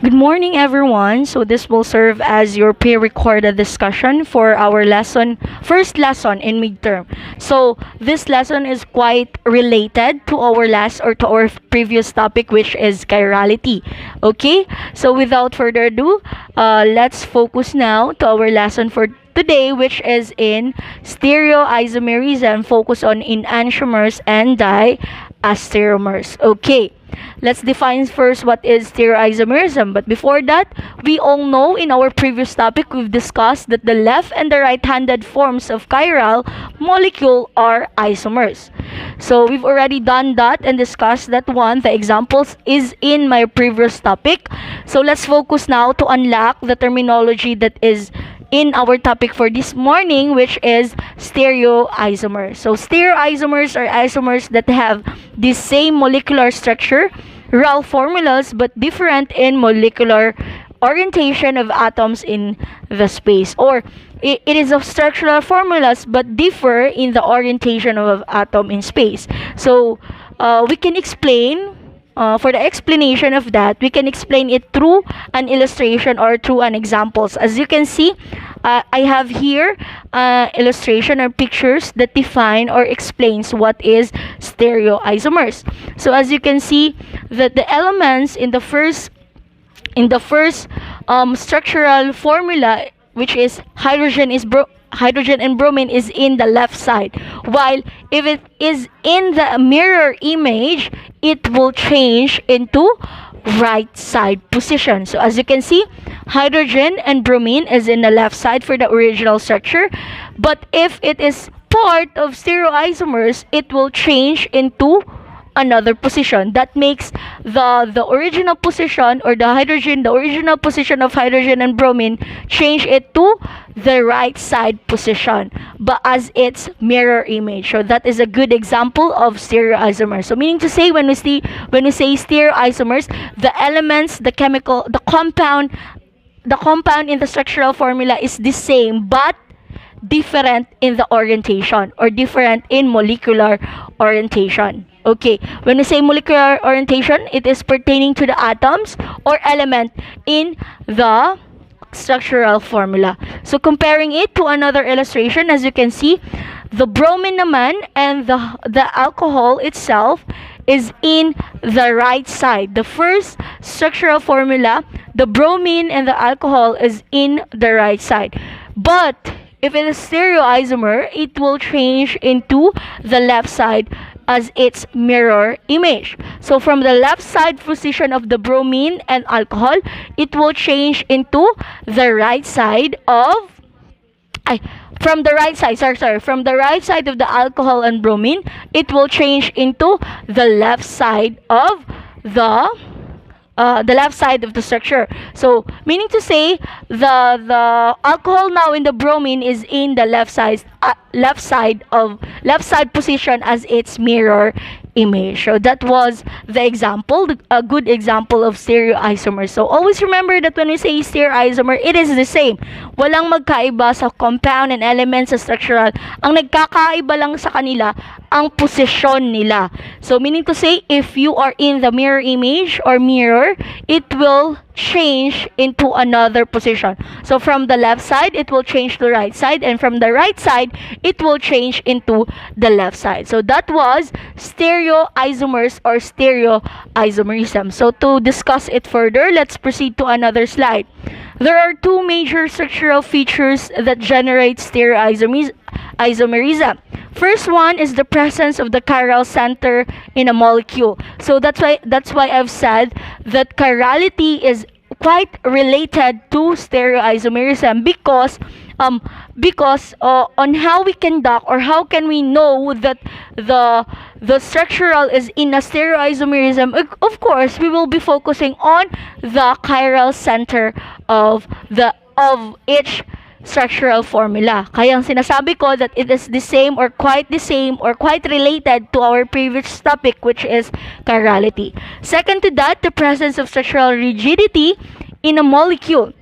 Good morning, everyone. So this will serve as your pre-recorded discussion for our first lesson in midterm. So this lesson is quite related to our to our previous topic, which is chirality. Okay. So without further ado, let's focus now to our lesson for today, which is in stereoisomerism, focus on enantiomers and diastereomers. Okay. Let's define first what is stereoisomerism. But before that, we all know in our previous topic, we've discussed that the left and the right-handed forms of chiral molecule are isomers. So we've already done that and discussed that one. The examples is in my previous topic. So let's focus now to unlock the terminology that is in our topic for this morning, which is stereoisomers. So stereoisomers are isomers that have the same molecular structure, raw formulas, but different in molecular orientation of atoms in the space. Or it is of structural formulas but differ in the orientation of atom in space. So we can explain for the explanation of that, we can explain it through an illustration or through an examples. As you can see, I have here illustration or pictures that define or explains what is stereoisomers. So as you can see, that the elements in the first structural formula, which is hydrogen and bromine, is in the left side, while if it is in the mirror image, it will change into right side position. So as you can see, hydrogen and bromine is in the left side for the original structure, but if it is part of stereoisomers, it will change into another position. That makes the original position, or the original position of hydrogen and bromine, change it to the right side position, but as its mirror image. So that is a good example of stereoisomers. So meaning to say, when we say stereoisomers, the elements, the compound in the structural formula is the same but different in the orientation, or different in molecular orientation. Okay, when we say molecular orientation, it is pertaining to the atoms or element in the structural formula. So comparing it to another illustration, as you can see, the bromine naman and the alcohol itself is in the right side. The first structural formula, the bromine and the alcohol is in the right side. But if it is stereoisomer, it will change into the left side as its mirror image. So from the left side position of the bromine and alcohol, it will change into the right side of from the right side of the alcohol and bromine, it will change into the left side of the left side of the structure. So meaning to say, the alcohol now in the bromine is in the left side position as its mirror image. So that was the example, a good example of stereoisomers. So always remember that when we say stereoisomer, it is the same. Walang magkaiba sa compound and elements sa structural. Ang nagkakaiba lang sa kanila ang posisyon nila. So meaning to say, if you are in the mirror image or mirror, it will change into another position. So from the left side, it will change to the right side, and from the right side, it will change into the left side. So that was stereoisomers or stereoisomerism. So to discuss it further, let's proceed to another slide. There are two major structural features that generate stereoisomerism. First one is the presence of the chiral center in a molecule. So that's why I've said that chirality is quite related to stereoisomerism, because on how we conduct, or how can we know that the structural is in a stereoisomerism, of course we will be focusing on the chiral center of each structural formula. Kaya ang sinasabi ko that it is the same or quite related to our previous topic, which is chirality. Second to that, the presence of structural rigidity in a molecule.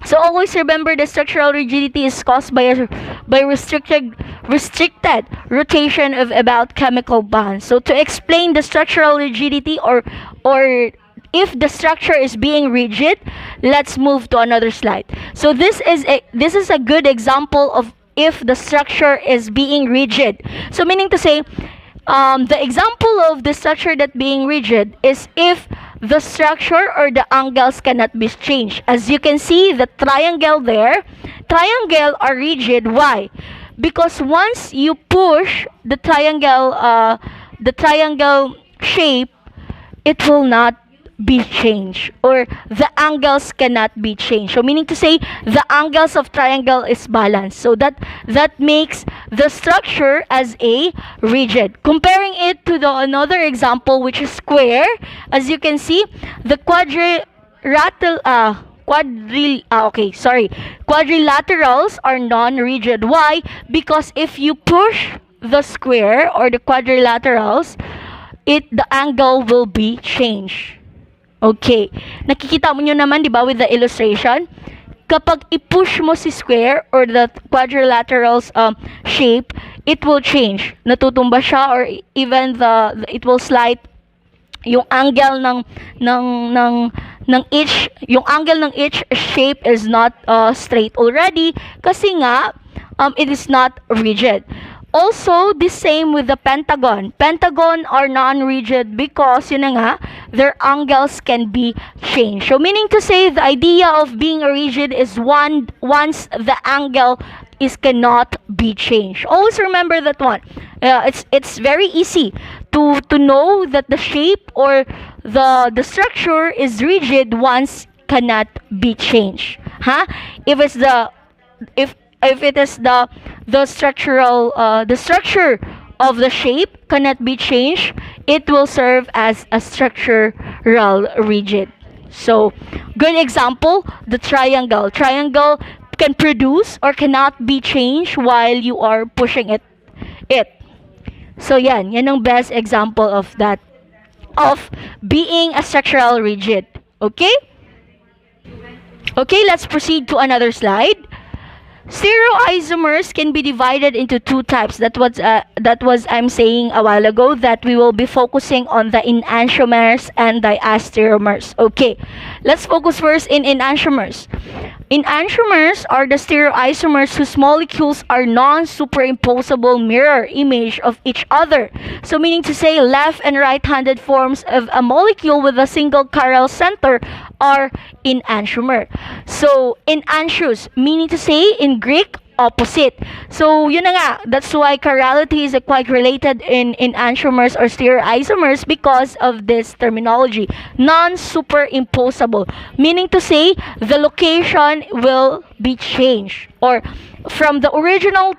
So always remember, the structural rigidity is caused by restricted rotation of about chemical bonds. So to explain the structural rigidity or if the structure is being rigid, let's move to another slide. So this is a good example of if the structure is being rigid. So meaning to say, the example of the structure that being rigid is if the structure or the angles cannot be changed. As you can see, the triangle there, triangle are rigid. Why? Because once you push the triangle shape, it will not be changed, or the angles cannot be changed. So meaning to say, the angles of triangle is balanced. So that makes the structure as a rigid. Comparing it to the another example, which is square, as you can see, the quadrilaterals are non-rigid. Why? Because if you push the square or the quadrilaterals, the angle will be changed. Okay. Nakikita mo nyo naman, di ba, with the illustration? Kapag i-push mo si square or the quadrilaterals shape, it will change. Natutumba siya, or even it will slide. Yung angle ng each shape is not straight already kasi nga it is not rigid. Also, the same with the pentagon. Pentagon are non-rigid because, yun na nga, their angles can be changed. So, meaning to say, the idea of being rigid is once the angle cannot be changed. Always remember that one. It's very easy to know that the shape or the structure is rigid once cannot be changed. If it is the structure of the shape cannot be changed, it will serve as a structural rigid. So, good example, the triangle. Triangle can produce or cannot be changed while you are pushing it. So, yan ang best example of that, of being a structural rigid. Okay? Okay, let's proceed to another slide. Stereoisomers can be divided into two types. That was I'm saying a while ago, that we will be focusing on the enantiomers and diastereomers. Okay, let's focus first in enantiomers. Enantiomers are the stereoisomers whose molecules are non-superimposable mirror image of each other. So meaning to say, left and right-handed forms of a molecule with a single chiral center are enantiomer. So enantios, meaning to say in Greek, opposite. So yun na nga, that's why chirality is quite related in enantiomers or stereoisomers because of this terminology, non-superimposable, meaning to say the location will be changed, or from the original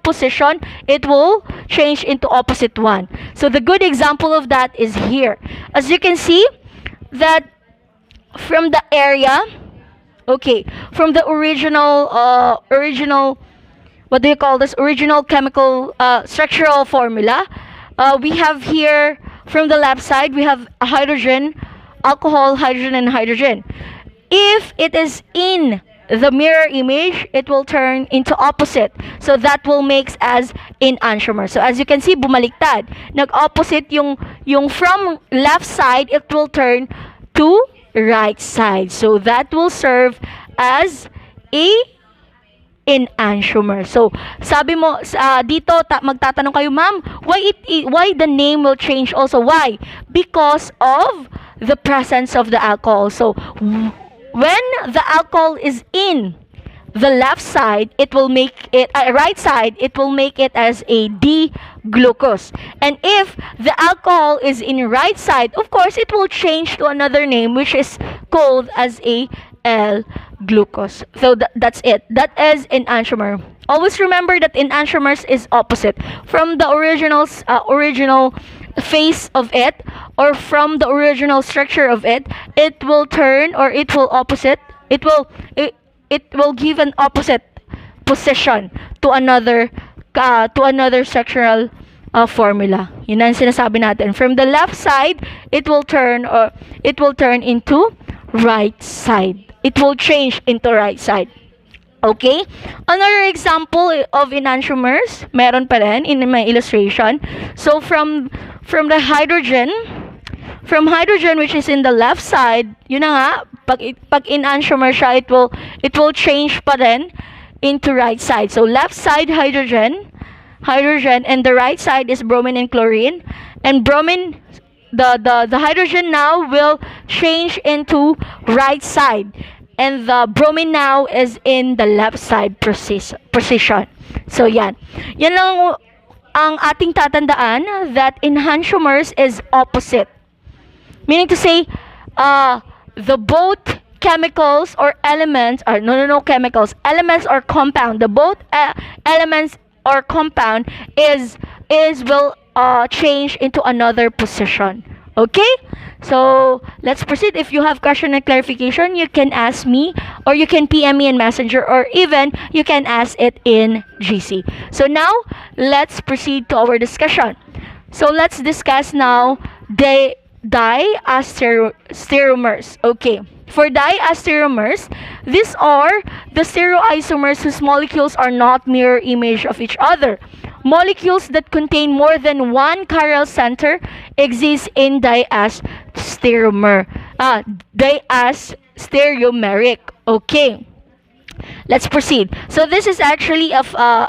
position, it will change into opposite one. So the good example of that is here. As you can see, that from the area, okay, from the original, what do you call this? Original chemical structural formula. We have here, from the left side, we have a hydrogen, alcohol, hydrogen, and hydrogen. If it is in the mirror image, it will turn into opposite. So that will make as enantiomer. So as you can see, bumaliktad. Nag-opposite yung from left side, it will turn to right side. So that will serve as a enantiomer. So sabi mo dito, magtatanong kayo, ma'am, why the name will change also? Why? Because of the presence of the alcohol. So when the alcohol is in the left side, it will make it right side, it will make it as a D-glucose. And if the alcohol is in right side, of course, it will change to another name, which is called as a L-glucose. So that's it. That is enantiomer. Always remember that enantiomers is opposite. From the original face of it, or from the original structure of it, it will turn, or it will opposite. It will give an opposite position to another structural formula. Yun ang sinasabi natin. From the left side, it will turn into right side. It will change into right side. Okay? Another example of enantiomers, meron pa rin in my illustration. So from the hydrogen, from hydrogen which is in the left side, yun na nga, pag enantiomer siya, it will change pa rin into right side. So left side hydrogen, and the right side is bromine and chlorine, and bromine, the hydrogen now will change into right side, and the bromine now is in the left side position. So yan lang ang ating tatandaan, that enantiomers is opposite. Meaning to say, the both chemicals or elements, or chemicals, elements or compound, the both elements or compound will change into another position. Okay? So, let's proceed. If you have question and clarification, you can ask me, or you can PM me in Messenger, or even you can ask it in GC. So now, let's proceed to our discussion. So, let's discuss now the diastereomers. Okay. For diastereomers, these are the stereoisomers whose molecules are not mirror image of each other. Molecules that contain more than one chiral center exist in diastereomeric. Okay. Let's proceed. So this is actually a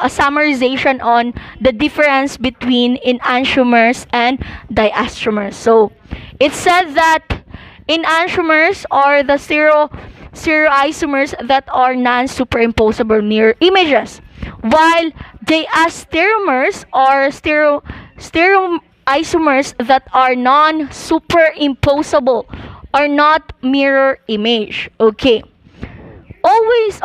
summarization on the difference between enantiomers and diastereomers. So it said that enantiomers are the stereoisomers that are non-superimposable mirror images, while diastereomers are stereoisomers that are non-superimposable or not mirror image. Okay. Always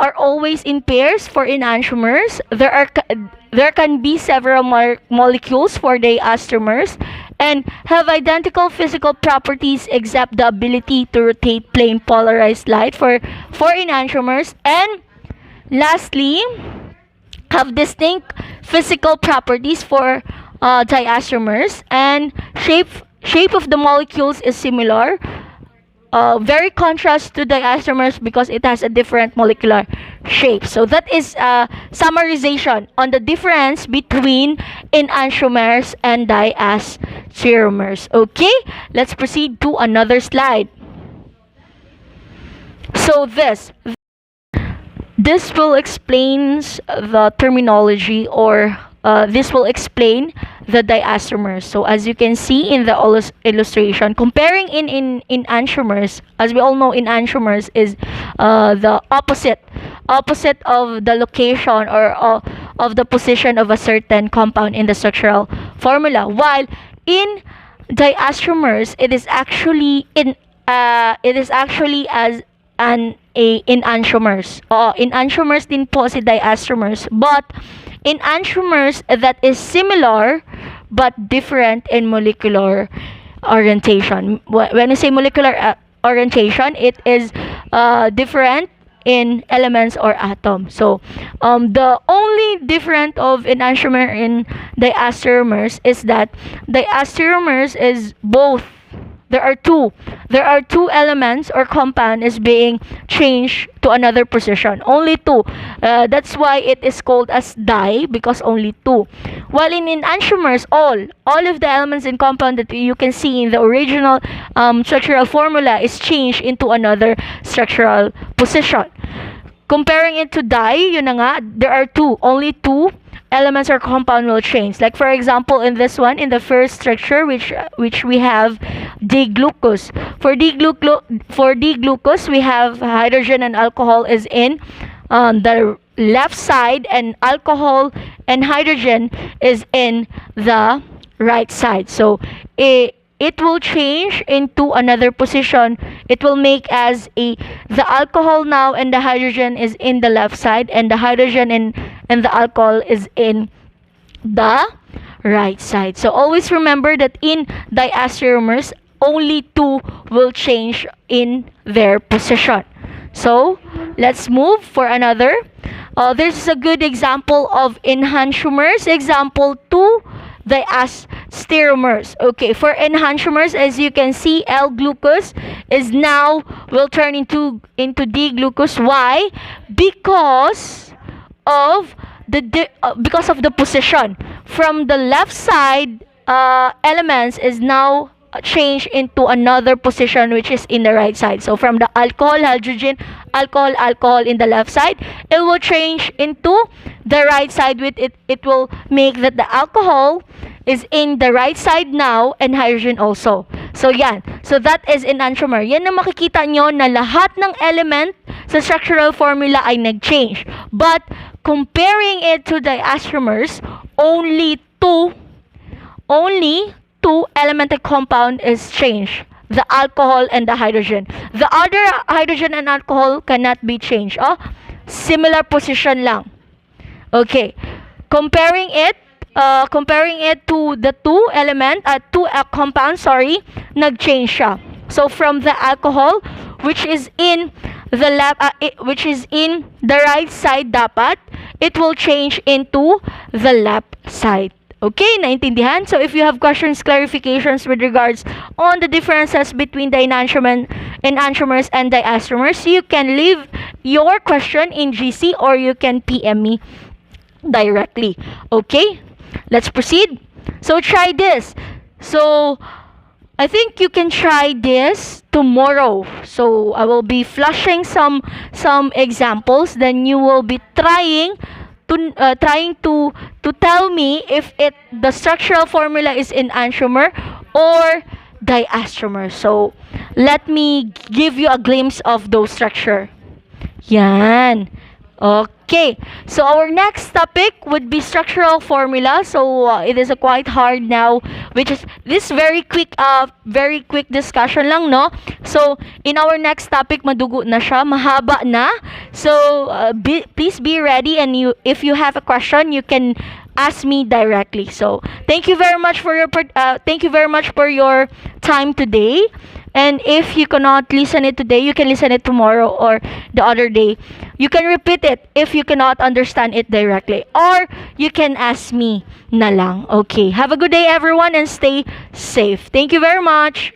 in pairs for enantiomers. There can be several molecules for diastereomers and have identical physical properties except the ability to rotate plane polarized light for enantiomers, and lastly have distinct physical properties for diastereomers, and shape of the molecules is similar. Very contrast to diastereomers because it has a different molecular shape. So that is a summarization on the difference between enantiomers and diastereomers. Okay, let's proceed to another slide. So this will explain the terminology, or this will explain the diastereomers. So as you can see in the illustration, comparing in enantiomers, as we all know, enantiomers is the opposite of the location or of the position of a certain compound in the structural formula, while in diastereomers it is actually as an enantiomers. Enantiomers din po si diastereomers, but enantiomers that is similar but different in molecular orientation. When we say molecular orientation, it is different in elements or atoms. So the only difference of enantiomer and diastereomers is that diastereomers is both. There are two elements or compound is being changed to another position. Only two. That's why it is called as di, because only two. While in enantiomers, all of the elements and compound that you can see in the original structural formula is changed into another structural position. Comparing it to di, yun na nga, there are only two elements or compound will change. Like for example, in this one, in the first structure, which we have D-glucose. For D-glucose, we have hydrogen and alcohol is in the left side, and alcohol and hydrogen is in the right side. So it will change into another position. It will make as the alcohol now and the hydrogen is in the left side, and the hydrogen and the alcohol is in the right side. So always remember that in diastereomers, only two will change in their position. So let's move for another. This is a good example of enantiomers. Example 2, diastereomers. Okay, for enantiomers, as you can see, L-glucose is now will turn into D-glucose. Why? Because of the position. From the left side, elements is now change into another position which is in the right side. So from the alcohol, hydrogen, alcohol, alcohol in the left side, it will change into the right side with it. It will make that the alcohol is in the right side now and hydrogen also. So yan. So that is enantiomer. Yan na makikita nyo na lahat ng element sa structural formula ay nag-change. But comparing it to diastereomers, only two elemental compound is changed. The alcohol and the hydrogen. The other hydrogen and alcohol cannot be changed. Oh, similar position lang. Okay. Comparing it to the two compounds, nag-change siya. So from the alcohol, which is in the right side dapat, it will change into the left side. Okay, naintindihan? So if you have questions, clarifications with regards on the differences between the enantiomers and diastereomers, you can leave your question in GC or you can PM me directly. Okay, let's proceed. So try this. So I think you can try this tomorrow. So I will be flashing some examples. Then you will be trying to tell me if the structural formula is enantiomer or diastereomer. So let me give you a glimpse of those structure. Yan. Okay, so our next topic would be structural formula. So it is a quite hard now, which is this very quick discussion lang, no? So in our next topic, madugo na siya, mahaba na. So please be ready, and if you have a question, you can ask me directly. So thank you very much for your time today. And if you cannot listen it today, you can listen it tomorrow or the other day. You can repeat it if you cannot understand it directly. Or you can ask me na lang. Okay. Have a good day, everyone, and stay safe. Thank you very much.